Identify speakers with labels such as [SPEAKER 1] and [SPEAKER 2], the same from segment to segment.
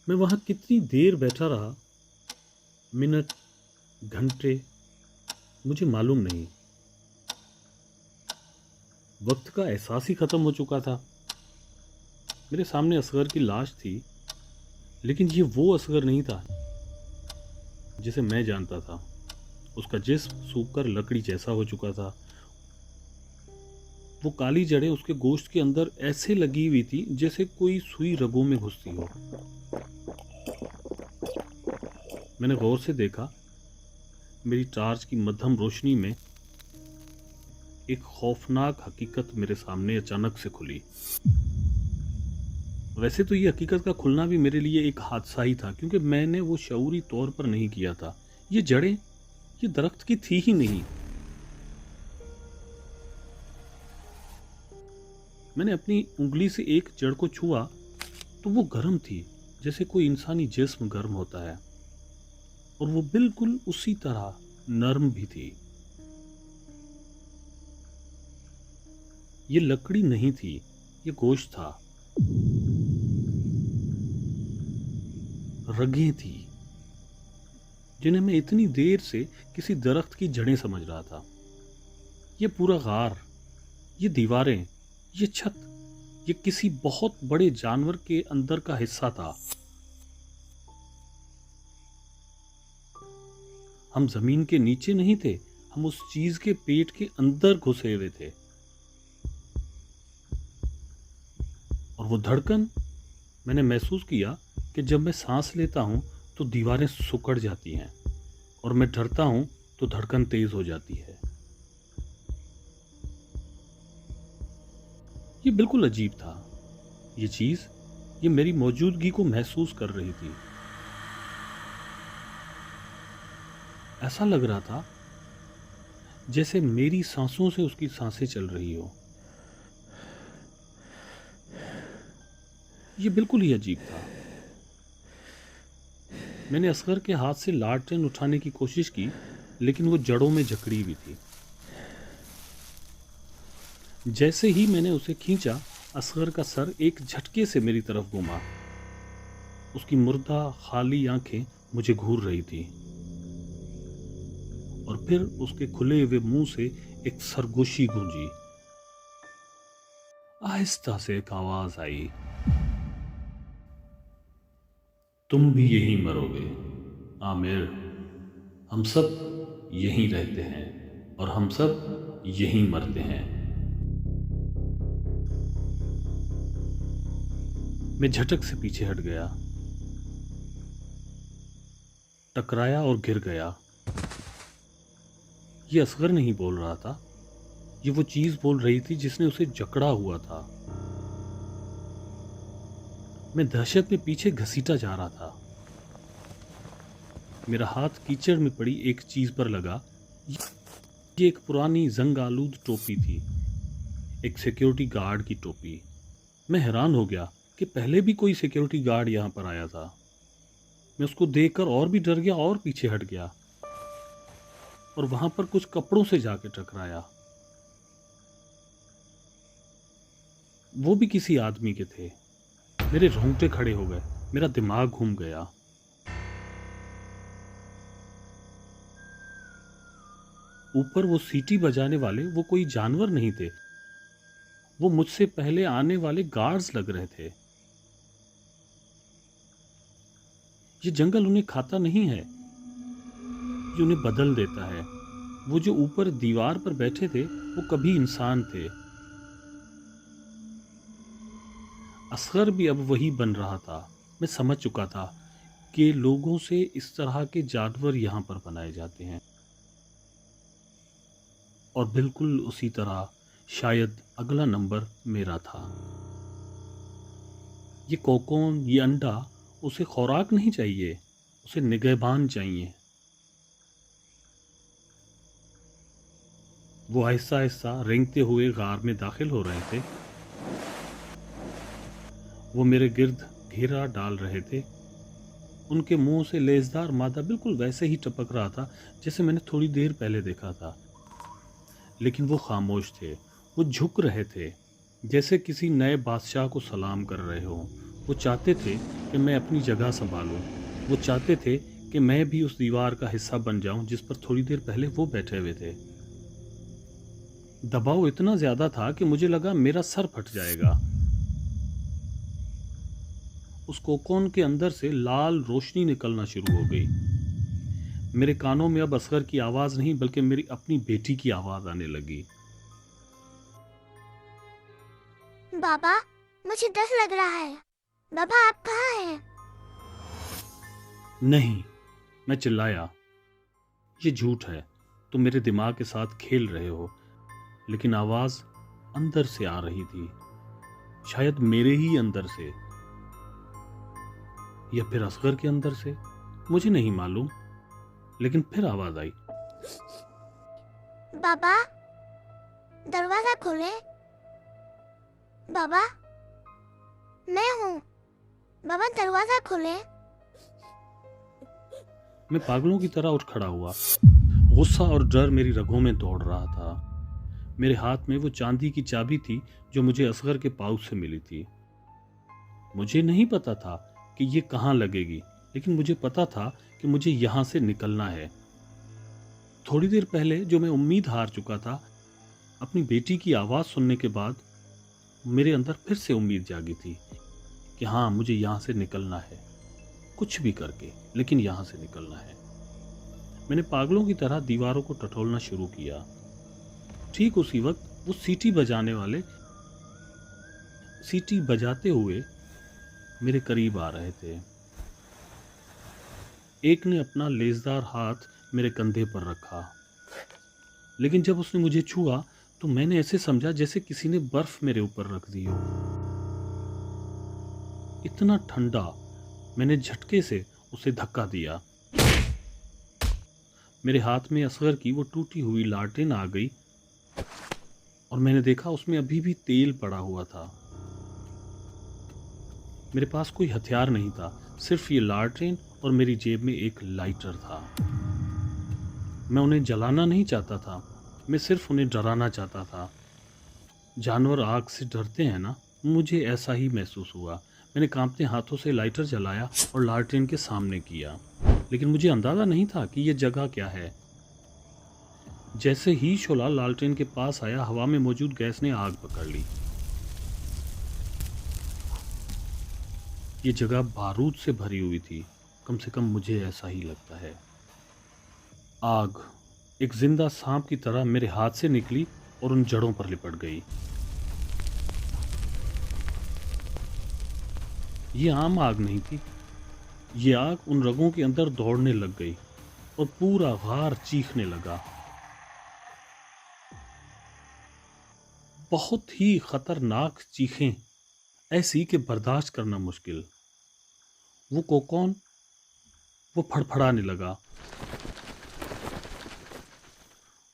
[SPEAKER 1] मैं वहाँ कितनी देर बैठा रहा, मिनट, घंटे, मुझे मालूम नहीं। वक्त का एहसास ही खत्म हो चुका था। मेरे सामने असगर की लाश थी, लेकिन ये वो असगर नहीं था जिसे मैं जानता था। उसका जिस्म सूखकर लकड़ी जैसा हो चुका था। वो काली जड़ें उसके गोश्त के अंदर ऐसे लगी हुई थी जैसे कोई सुई रगों में घुसती हो। मैंने गौर से देखा। मेरी टार्च की मध्यम रोशनी में एक खौफनाक हकीकत मेरे सामने अचानक से खुली। वैसे तो ये हकीकत का खुलना भी मेरे लिए एक हादसा ही था, क्योंकि मैंने वो शऊरी तौर पर नहीं किया था। ये जड़ें, ये दरख्त की थी ही नहीं। मैंने अपनी उंगली से एक जड़ को छुआ तो वो गर्म थी, जैसे कोई इंसानी जिस्म गर्म होता है, और वो बिल्कुल उसी तरह नर्म भी थी। ये लकड़ी नहीं थी, ये गोश्त था। रगें थी जिन्हें मैं इतनी देर से किसी दरख्त की जड़ें समझ रहा था। ये पूरा गार, ये दीवारें, ये छत, ये किसी बहुत बड़े जानवर के अंदर का हिस्सा था। हम जमीन के नीचे नहीं थे, हम उस चीज के पेट के अंदर घुसे हुए थे। और वो धड़कन, मैंने महसूस किया कि जब मैं सांस लेता हूं तो दीवारें सिकुड़ जाती हैं, और मैं डरता हूं तो धड़कन तेज हो जाती है। ये बिल्कुल अजीब था। ये चीज, ये मेरी मौजूदगी को महसूस कर रही थी। ऐसा लग रहा था जैसे मेरी सांसों से उसकी सांसें चल रही हो। ये बिल्कुल ही अजीब था। मैंने असगर के हाथ से लालटेन उठाने की कोशिश की, लेकिन वो जड़ों में जकड़ी हुई थी। जैसे ही मैंने उसे खींचा, असगर का सर एक झटके से मेरी तरफ घूमा। उसकी मुर्दा खाली आंखें मुझे घूर रही थी, और फिर उसके खुले हुए मुंह से एक सरगोशी गूंजी। आहिस्ता से एक आवाज आई, तुम भी यहीं मरोगे आमिर। हम सब यहीं रहते हैं, और हम सब यहीं मरते हैं। मैं झटक से पीछे हट गया, टकराया और गिर गया। ये असगर नहीं बोल रहा था, ये वो चीज बोल रही थी जिसने उसे जकड़ा हुआ था। मैं दहशत में पीछे घसीटा जा रहा था। मेरा हाथ कीचड़ में पड़ी एक चीज पर लगा। ये एक पुरानी जंग आलूद टोपी थी, एक सिक्योरिटी गार्ड की टोपी। मैं हैरान हो गया कि पहले भी कोई सिक्योरिटी गार्ड यहां पर आया था। मैं उसको देखकर और भी डर गया और पीछे हट गया, और वहां पर कुछ कपड़ों से जाके टकराया। वो भी किसी आदमी के थे। मेरे रोंगटे खड़े हो गए, मेरा दिमाग घूम गया। ऊपर वो सीटी बजाने वाले, वो कोई जानवर नहीं थे, वो मुझसे पहले आने वाले गार्ड्स लग रहे थे। ये जंगल उन्हें खाता नहीं है, ये उन्हें बदल देता है। वो जो ऊपर दीवार पर बैठे थे, वो कभी इंसान थे। असगर भी अब वही बन रहा था। मैं समझ चुका था कि लोगों से इस तरह के जानवर यहां पर बनाए जाते हैं, और बिल्कुल उसी तरह शायद अगला नंबर मेरा था। ये कोकोन, ये अंडा, उसे खुराक नहीं चाहिए, उसे निगहबान चाहिए। वो आहिस्ता आहिस्ता रेंगते हुए गार में दाखिल हो रहे थे। वो मेरे गिर्द घेरा डाल रहे थे। उनके मुंह से लेजदार मादा बिल्कुल वैसे ही टपक रहा था जैसे मैंने थोड़ी देर पहले देखा था। लेकिन वो खामोश थे। वो झुक रहे थे, जैसे किसी नए बादशाह को सलाम कर रहे हो। वो चाहते थे कि मैं अपनी जगह संभालूं। वो चाहते थे कि मैं भी उस दीवार का हिस्सा बन जाऊं जिस पर थोड़ी देर पहले वो बैठे हुए थे। दबाव इतना ज्यादा था कि मुझे लगा मेरा सर फट जाएगा। उस कोकोन के अंदर से लाल रोशनी निकलना शुरू हो गई। मेरे कानों में अब असगर की आवाज नहीं बल्कि मेरी अपनी बेटी की आवाज आने लगी।
[SPEAKER 2] बाबा, मुझे डर लग रहा है। बाबा, आप कहाँ हैं?
[SPEAKER 1] नहीं, मैं चिल्लाया। ये झूठ है, तुम मेरे दिमाग के साथ खेल रहे हो। लेकिन आवाज अंदर से आ रही थी, शायद मेरे ही अंदर से या फिर असगर के अंदर से, मुझे नहीं मालूम। लेकिन फिर आवाज आई।
[SPEAKER 2] बाबा, दरवाजा खोले। बाबा, मैं हूँ। बाबा, दरवाजा खोले।
[SPEAKER 1] मैं पागलों की तरह उठ खड़ा हुआ। गुस्सा और डर मेरी रगों में दौड़ रहा था। मेरे हाथ में वो चांदी की चाबी थी जो मुझे असगर के पाउच से मिली थी। मुझे नहीं पता था कि ये कहाँ लगेगी, लेकिन मुझे पता था कि मुझे यहां से निकलना है। थोड़ी देर पहले जो मैं उम्मीद हार चुका था, अपनी बेटी की आवाज सुनने के बाद मेरे अंदर फिर से उम्मीद जागी थी कि हाँ, मुझे यहां से निकलना है, कुछ भी करके, लेकिन यहां से निकलना है। मैंने पागलों की तरह दीवारों को टटोलना शुरू किया। ठीक उसी वक्त वो सीटी बजाते हुए मेरे करीब आ रहे थे। एक ने अपना लेजदार हाथ मेरे कंधे पर रखा, लेकिन जब उसने मुझे छुआ तो मैंने ऐसे समझा जैसे किसी ने बर्फ मेरे ऊपर रख दी हो। इतना ठंडा। मैंने झटके से उसे धक्का दिया। मेरे हाथ में असगर की वो टूटी हुई लालटेन आ गई और मैंने देखा उसमें अभी भी तेल पड़ा हुआ था। मेरे पास कोई हथियार नहीं था, सिर्फ ये लालटेन और मेरी जेब में एक लाइटर था। मैं उन्हें जलाना नहीं चाहता था, मैं सिर्फ उन्हें डराना चाहता था। जानवर आग से डरते हैं ना, मुझे ऐसा ही महसूस हुआ। मैंने कांपते हाथों से लाइटर जलाया और लालटेन के सामने किया, लेकिन मुझे अंदाजा नहीं था कि यह जगह क्या है। जैसे ही शोला लालटेन के पास आया, हवा में मौजूद गैस ने आग पकड़ ली। ये जगह बारूद से भरी हुई थी, कम से कम मुझे ऐसा ही लगता है। आग एक जिंदा सांप की तरह मेरे हाथ से निकली और उन जड़ों पर लिपट गई। ये आम आग नहीं थी, ये आग उन रगों के अंदर दौड़ने लग गई और पूरा गार चीखने लगा। बहुत ही खतरनाक चीखें, ऐसी कि बर्दाश्त करना मुश्किल। वो कोकोन वो फड़फड़ाने लगा।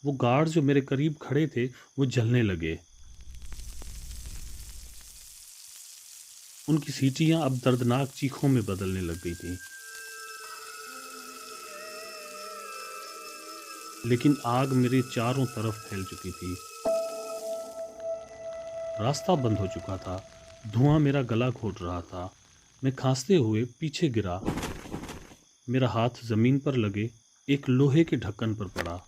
[SPEAKER 1] वो गार्ड जो मेरे करीब खड़े थे वो जलने लगे। उनकी सीटियां अब दर्दनाक चीखों में बदलने लग गई थी। लेकिन आग मेरे चारों तरफ फैल चुकी थी। रास्ता बंद हो चुका था, धुआं मेरा गला घोट रहा था। मैं खांसते हुए पीछे गिरा। मेरा हाथ जमीन पर लगे एक लोहे के ढक्कन पर पड़ा।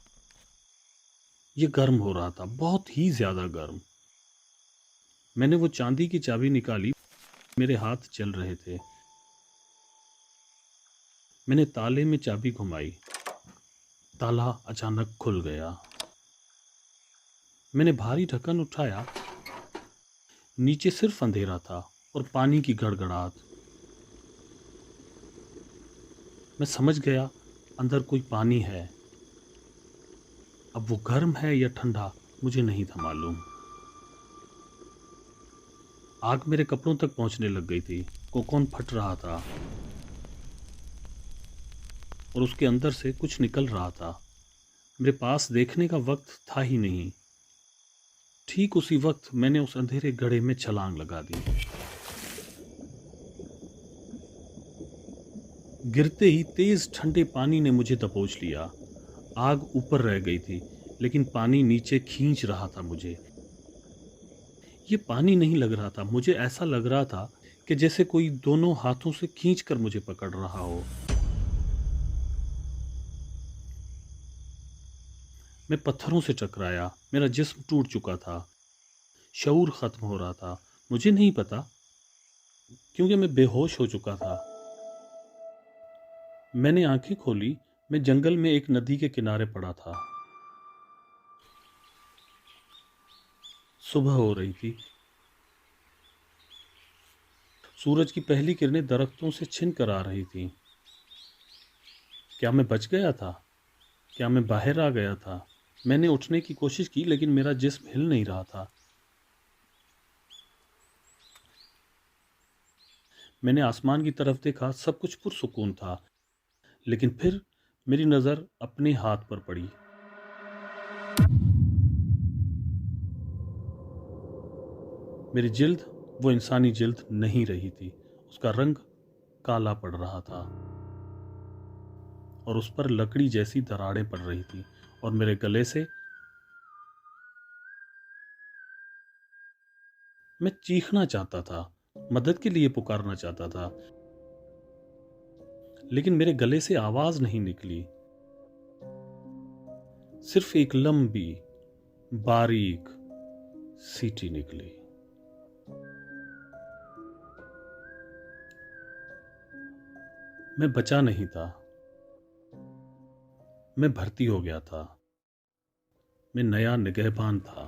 [SPEAKER 1] यह गर्म हो रहा था, बहुत ही ज्यादा गर्म। मैंने वो चांदी की चाबी निकाली, मेरे हाथ चल रहे थे। मैंने ताले में चाबी घुमाई, ताला अचानक खुल गया। मैंने भारी ढक्कन उठाया, नीचे सिर्फ अंधेरा था और पानी की गड़गड़ाहट। मैं समझ गया अंदर कोई पानी है। अब वो गर्म है या ठंडा मुझे नहीं था मालूम। आग मेरे कपड़ों तक पहुंचने लग गई थी। कोकोन फट रहा था और उसके अंदर से कुछ निकल रहा था। मेरे पास देखने का वक्त था ही नहीं। ठीक उसी वक्त मैंने उस अंधेरे गड्ढे में छलांग लगा दी। गिरते ही तेज ठंडे पानी ने मुझे दबोच लिया। आग ऊपर रह गई थी, लेकिन पानी नीचे खींच रहा था मुझे। ये पानी नहीं लग रहा था, मुझे ऐसा लग रहा था कि जैसे कोई दोनों हाथों से खींचकर मुझे पकड़ रहा हो। मैं पत्थरों से टकराया, मेरा जिस्म टूट चुका था, शऊर खत्म हो रहा था। मुझे नहीं पता, क्योंकि मैं बेहोश हो चुका था। मैंने आंखें खोली, मैं जंगल में एक नदी के किनारे पड़ा था। सुबह हो रही थी। सूरज की पहली किरणें दरख्तों से छिन कर आ रही थीं। क्या मैं बच गया था? क्या मैं बाहर आ गया था? मैंने उठने की कोशिश की, लेकिन मेरा जिस्म हिल नहीं रहा था। मैंने आसमान की तरफ देखा, सब कुछ पुरसुकून था। लेकिन फिर मेरी नज़र अपने हाथ पर पड़ी। मेरी जिल्द वो इंसानी जिल्द नहीं रही थी। उसका रंग काला पड़ रहा था और उस पर लकड़ी जैसी दरारें पड़ रही थी। और मेरे गले से मैं चीखना चाहता था, मदद के लिए पुकारना चाहता था, लेकिन मेरे गले से आवाज नहीं निकली। सिर्फ एक लंबी बारीक सीटी निकली। मैं बचा नहीं था, मैं भर्ती हो गया था। मैं नया निगहबान था।